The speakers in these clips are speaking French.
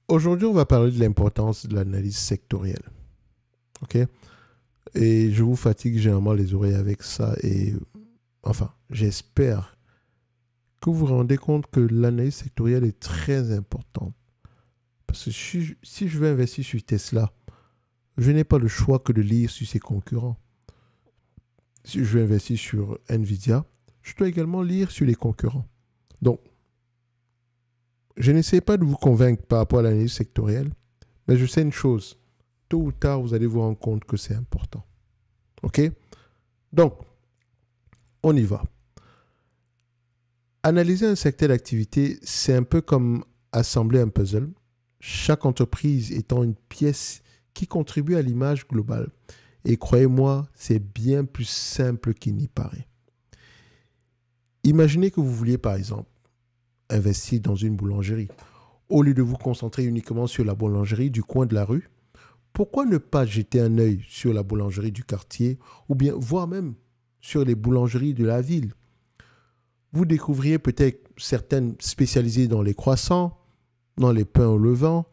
Aujourd'hui, on va parler de l'importance de l'analyse sectorielle. OK? Et je vous fatigue généralement les oreilles avec ça. Et enfin, j'espère que vous vous rendez compte que l'analyse sectorielle est très importante. Parce que si je veux investir sur Tesla, je n'ai pas le choix que de lire sur ses concurrents. Si je veux investir sur Nvidia, je dois également lire sur les concurrents. Donc, je n'essaie pas de vous convaincre par rapport à l'analyse sectorielle, mais je sais une chose. Tôt ou tard, vous allez vous rendre compte que c'est important. OK? Donc, on y va. Analyser un secteur d'activité, c'est un peu comme assembler un puzzle, chaque entreprise étant une pièce qui contribue à l'image globale. Et croyez-moi, c'est bien plus simple qu'il n'y paraît. Imaginez que vous vouliez, par exemple, investir dans une boulangerie. Au lieu de vous concentrer uniquement sur la boulangerie du coin de la rue, pourquoi ne pas jeter un œil sur la boulangerie du quartier ou bien voire même sur les boulangeries de la ville? Vous découvriez peut-être certaines spécialisées dans les croissants, dans les pains au levain,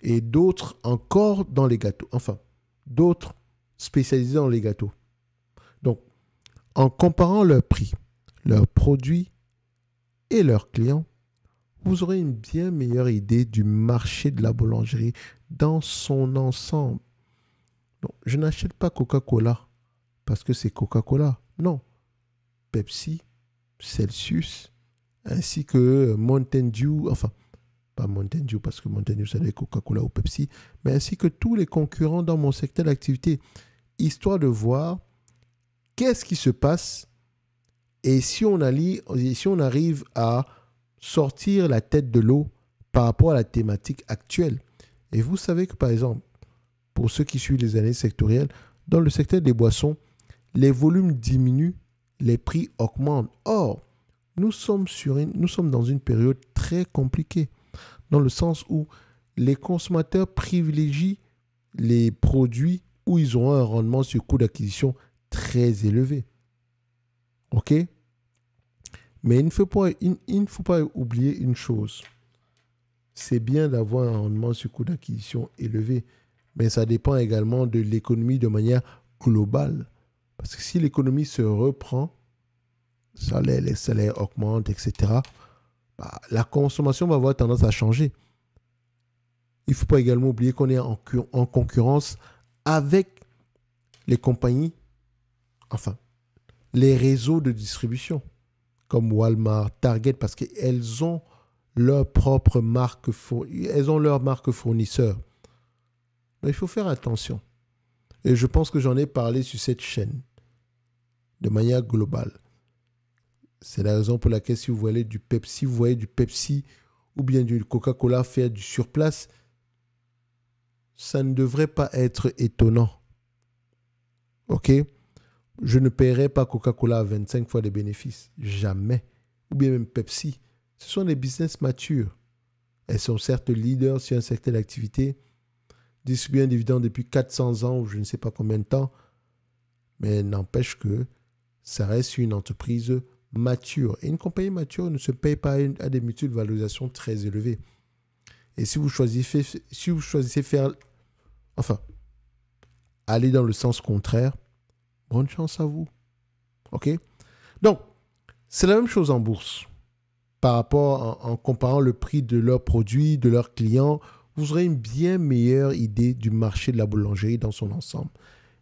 et d'autres encore dans les gâteaux. Enfin, d'autres spécialisés dans les gâteaux. Donc, en comparant leurs prix, leurs produits et leurs clients, vous aurez une bien meilleure idée du marché de la boulangerie dans son ensemble. Donc, je n'achète pas Coca-Cola parce que c'est Coca-Cola. Non. Pepsi, Celsius, ainsi que Mountain Dew, enfin, pas Mountain Dew parce que Mountain Dew, ça doit être Coca-Cola ou Pepsi, mais ainsi que tous les concurrents dans mon secteur d'activité, histoire de voir qu'est-ce qui se passe et si on arrive à sortir la tête de l'eau par rapport à la thématique actuelle. Et vous savez que, par exemple, pour ceux qui suivent les années sectorielles, dans le secteur des boissons, les volumes diminuent, les prix augmentent. Or, nous sommes dans une période très compliquée, dans le sens où les consommateurs privilégient les produits où ils auront un rendement sur coût d'acquisition très élevé. OK? Mais il ne faut pas oublier une chose. C'est bien d'avoir un rendement sur coût d'acquisition élevé, mais ça dépend également de l'économie de manière globale. Parce que si l'économie se reprend, les salaires augmentent, etc., la consommation va avoir tendance à changer. Il ne faut pas également oublier qu'on est en concurrence avec les compagnies, enfin, les réseaux de distribution, comme Walmart, Target, parce qu'elles ont leur propre marque, elles ont leur marque fournisseur. Mais il faut faire attention. Et je pense que j'en ai parlé sur cette chaîne, de manière globale. C'est la raison pour laquelle si vous voyez du Pepsi ou bien du Coca-Cola faire du surplace, ça ne devrait pas être étonnant. OK? Je ne paierai pas Coca-Cola à 25 fois les bénéfices. Jamais. Ou bien même Pepsi. Ce sont des business matures. Elles sont certes leaders sur un secteur d'activité, distribuent un dividende depuis 400 ans ou je ne sais pas combien de temps, mais n'empêche que ça reste une entreprise mature. Et une compagnie mature ne se paye pas à des multiples de valorisation très élevées. Et si vous choisissez faire, enfin, aller dans le sens contraire, bonne chance à vous. OK? Donc, c'est la même chose en bourse. Par rapport en comparant le prix de leurs produits, de leurs clients, vous aurez une bien meilleure idée du marché de la boulangerie dans son ensemble.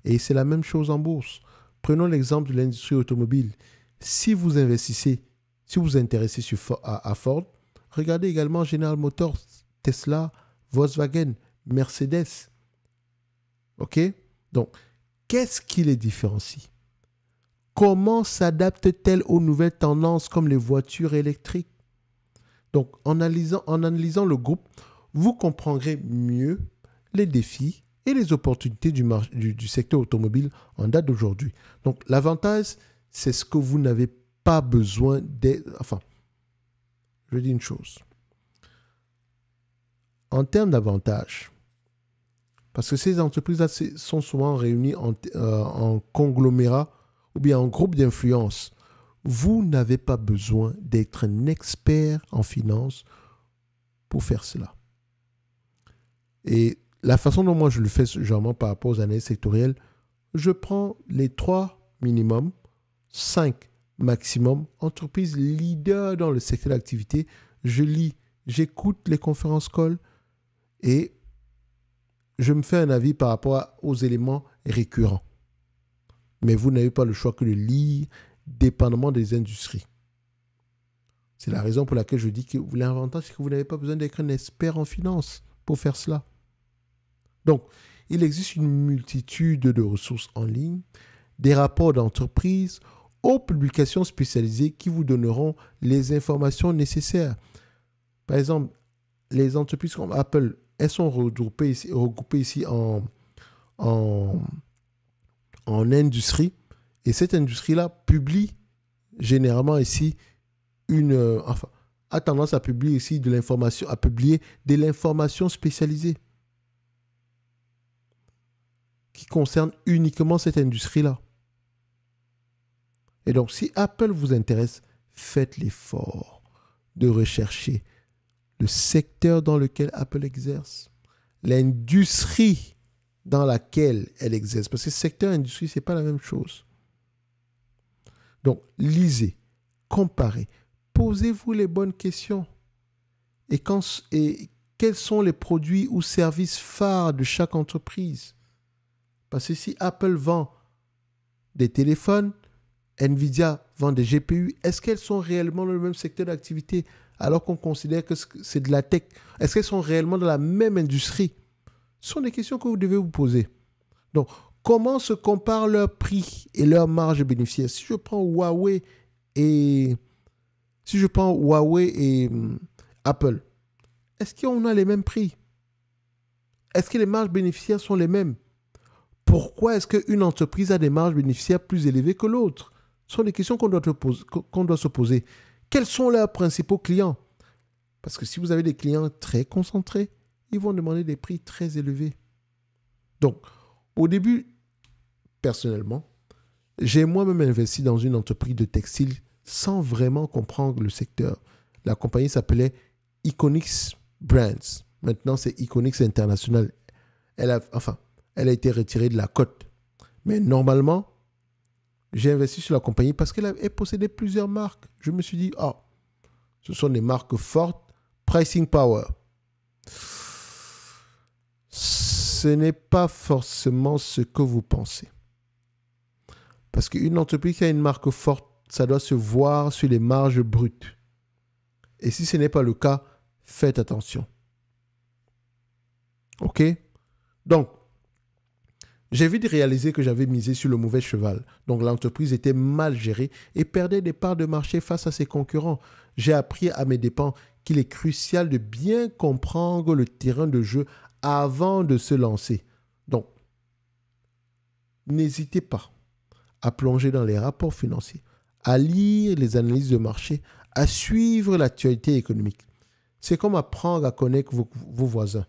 Et c'est la même chose en bourse. Prenons l'exemple de l'industrie automobile. Si vous investissez, si vous vous intéressez à Ford, regardez également General Motors, Tesla, Volkswagen, Mercedes. OK? Donc, qu'est-ce qui les différencie? Comment s'adaptent-elles aux nouvelles tendances comme les voitures électriques? Donc, en analysant le groupe, vous comprendrez mieux les défis et les opportunités du secteur automobile en date d'aujourd'hui. Donc, l'avantage, c'est ce que vous n'avez pas besoin d'être... Enfin, je dis une chose. En termes d'avantages, parce que ces entreprises-là sont souvent réunies en conglomérats ou bien en groupe d'influence, vous n'avez pas besoin d'être un expert en finance pour faire cela. Et la façon dont moi je le fais généralement par rapport aux analyses sectorielles, je prends les 3 minimum, 5 maximum, entreprises leaders dans le secteur d'activité. Je lis, j'écoute les conférences calls et je me fais un avis par rapport aux éléments récurrents. Mais vous n'avez pas le choix que de lire dépendamment des industries. C'est la raison pour laquelle je dis que l'avantage, c'est que vous n'avez pas besoin d'être un expert en finance pour faire cela. Donc, il existe une multitude de ressources en ligne, des rapports d'entreprise, aux publications spécialisées qui vous donneront les informations nécessaires. Par exemple, les entreprises comme Apple, elles sont regroupées ici en industrie. Et cette industrie-là publie généralement ici a tendance à publier ici de l'information spécialisée qui concerne uniquement cette industrie-là. Et donc, si Apple vous intéresse, faites l'effort de rechercher le secteur dans lequel Apple exerce, l'industrie dans laquelle elle exerce. Parce que secteur et industrie, ce n'est pas la même chose. Donc, lisez, comparez, posez-vous les bonnes questions. Et quels sont les produits ou services phares de chaque entreprise? Parce que si Apple vend des téléphones, Nvidia vend des GPU, est-ce qu'elles sont réellement dans le même secteur d'activité alors qu'on considère que c'est de la tech? Est-ce qu'elles sont réellement dans la même industrie? Ce sont des questions que vous devez vous poser. Donc, comment se comparent leurs prix et leurs marges bénéficiaires? Si je prends Huawei et Apple, est-ce qu'on a les mêmes prix? Est-ce que les marges bénéficiaires sont les mêmes? Pourquoi est-ce qu'une entreprise a des marges bénéficiaires plus élevées que l'autre? Ce sont des questions qu'on doit se poser. Quels sont leurs principaux clients? Parce que si vous avez des clients très concentrés, ils vont demander des prix très élevés. Donc, au début, personnellement, j'ai moi-même investi dans une entreprise de textile sans vraiment comprendre le secteur. La compagnie s'appelait Iconix Brands. Maintenant, c'est Iconix International. Elle a été retirée de la cote. Mais normalement, j'ai investi sur la compagnie parce qu'elle possédait plusieurs marques. Je me suis dit, ce sont des marques fortes, pricing power. Ce n'est pas forcément ce que vous pensez. Parce qu'une entreprise qui a une marque forte, ça doit se voir sur les marges brutes. Et si ce n'est pas le cas, faites attention. OK? Donc, j'ai vite réalisé que j'avais misé sur le mauvais cheval. Donc, l'entreprise était mal gérée et perdait des parts de marché face à ses concurrents. J'ai appris à mes dépens qu'il est crucial de bien comprendre le terrain de jeu avant de se lancer. Donc, n'hésitez pas à plonger dans les rapports financiers, à lire les analyses de marché, à suivre l'actualité économique. C'est comme apprendre à connaître vos voisins.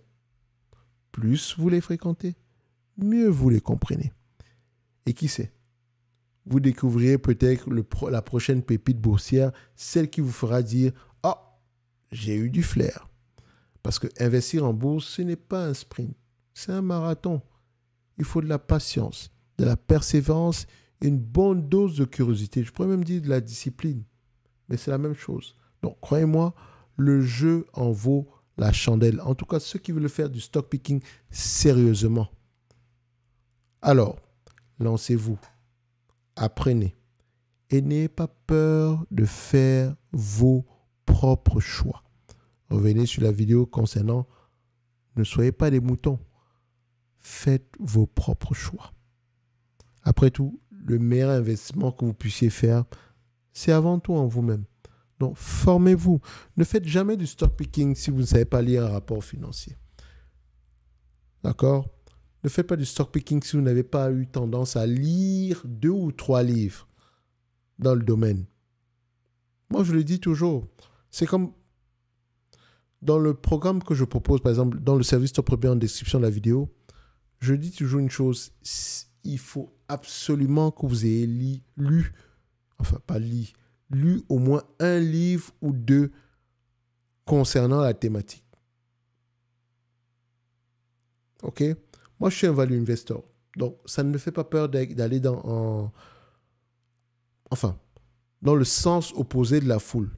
Plus vous les fréquentez, mieux vous les comprenez. Et qui sait, vous découvrirez peut-être la prochaine pépite boursière, celle qui vous fera dire « Ah, j'ai eu du flair ». Parce que investir en bourse, ce n'est pas un sprint, c'est un marathon. Il faut de la patience, de la persévérance, une bonne dose de curiosité. Je pourrais même dire de la discipline, mais c'est la même chose. Donc, croyez-moi, le jeu en vaut la chandelle. En tout cas, ceux qui veulent faire du stock picking sérieusement. Alors, lancez-vous, apprenez et n'ayez pas peur de faire vos propres choix. Revenez sur la vidéo concernant ne soyez pas des moutons. Faites vos propres choix. Après tout, le meilleur investissement que vous puissiez faire, c'est avant tout en vous-même. Donc, formez-vous. Ne faites jamais du stock picking si vous ne savez pas lire un rapport financier. D'accord? Ne faites pas du stock picking si vous n'avez pas eu tendance à lire 2 ou 3 livres dans le domaine. Moi, je le dis toujours. C'est comme dans le programme que je propose, par exemple, dans le service Top Repère en description de la vidéo, je dis toujours une chose. Il faut absolument que vous ayez lu au moins un livre ou 2 concernant la thématique. OK? Moi, je suis un value investor. Donc, ça ne me fait pas peur d'aller dans le sens opposé de la foule.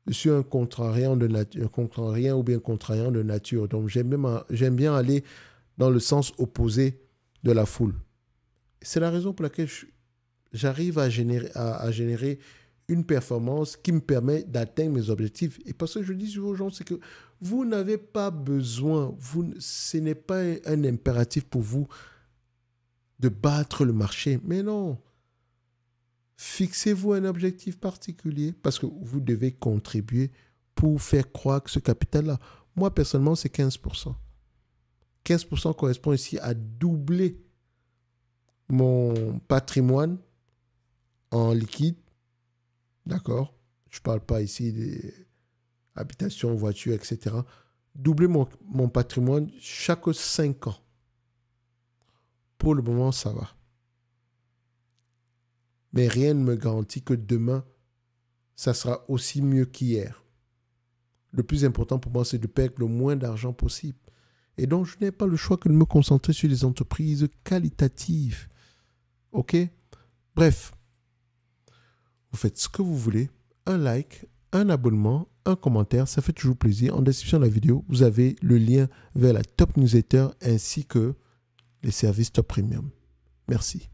Je suis un contrariant de nature, un contrariant ou bien contrariant de nature. Donc, j'aime bien aller dans le sens opposé de la foule. C'est la raison pour laquelle j'arrive à générer une performance qui me permet d'atteindre mes objectifs. Et parce que je dis aux gens, c'est que vous n'avez pas besoin, ce n'est pas un impératif pour vous de battre le marché. Mais non, fixez-vous un objectif particulier parce que vous devez contribuer pour faire croître ce capital-là. Moi, personnellement, c'est 15%. 15% correspond ici à doubler mon patrimoine en liquide. D'accord? Je ne parle pas ici des habitations, voitures, etc. Doubler mon patrimoine chaque 5 ans. Pour le moment, ça va. Mais rien ne me garantit que demain, ça sera aussi mieux qu'hier. Le plus important pour moi, c'est de perdre le moins d'argent possible. Et donc, je n'ai pas le choix que de me concentrer sur les entreprises qualitatives. OK? Bref, vous faites ce que vous voulez. Un like, un abonnement, un commentaire, ça fait toujours plaisir. En description de la vidéo, vous avez le lien vers la Top Newsletter ainsi que les services Top Premium. Merci.